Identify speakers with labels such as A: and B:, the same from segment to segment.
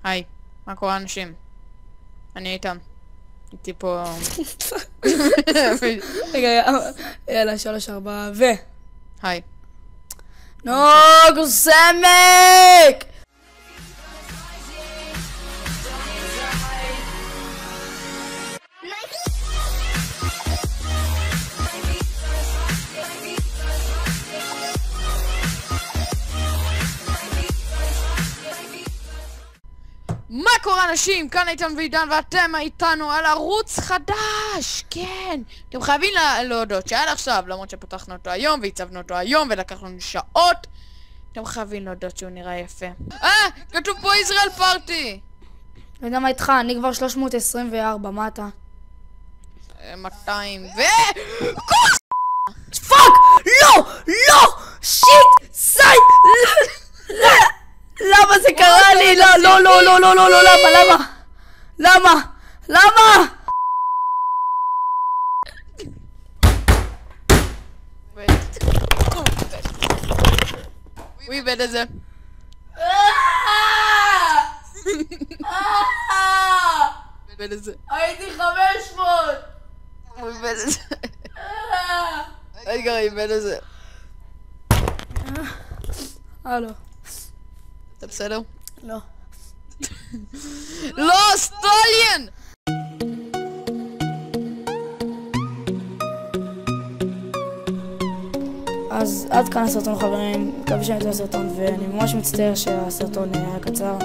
A: היי, מה קורה אנשים? אני איתם. איתי פה...
B: רגע, יאללה, 3, 4,
A: היי.
B: נוגו סמק!
A: מה קורה אנשים? כאן איתן ועידן ואתם איתנו על ערוץ חדש! כן! אתם חייבים להודות שעד עכשיו, למרות שפתחנו אותו היום והצבנו אותו היום ולקח לנו שעות, אתם חייבים להודות שהוא נראה יפה. כתוב פה ישראל פארטי!
B: לא יודע מה איתך, אני כבר 324, מה אתה?
A: 200
B: פאק! לא! לא! שיט! סייט! למה זה קרה לי? לא, לא, לא, לא, לא, לא, לא, למה? למה? למה?
A: הוא איבד את זה. איבד את זה.
B: הייתי 500!
A: הוא איבד את זה. רגע, איבד את זה.
B: הלו.
A: אתה בסדר?
B: לא.
A: לא, סטוליאן!
B: אז עד כאן הסרטון חברים, מקווה שאני אתן הסרטון ואני ממש מצטער שהסרטון היה קצר.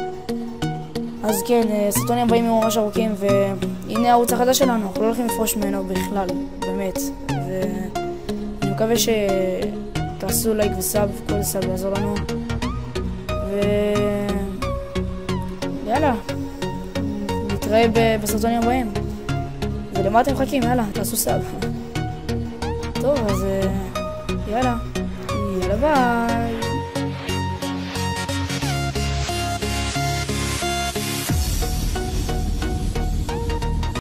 B: אז כן, הסרטונים הבאים יהיו ממש ארוכים והנה הערוץ החדש שלנו, אנחנו לא הולכים לפרוש ממנו בכלל, באמת. ואני מקווה שתעשו לייק וסאב, כל סאב יעזור לנו. יאללה, נתראה בסרטונים הבאים. ולמה אתם מחכים? יאללה, תעשו סאב. טוב, אז יאללה ביי.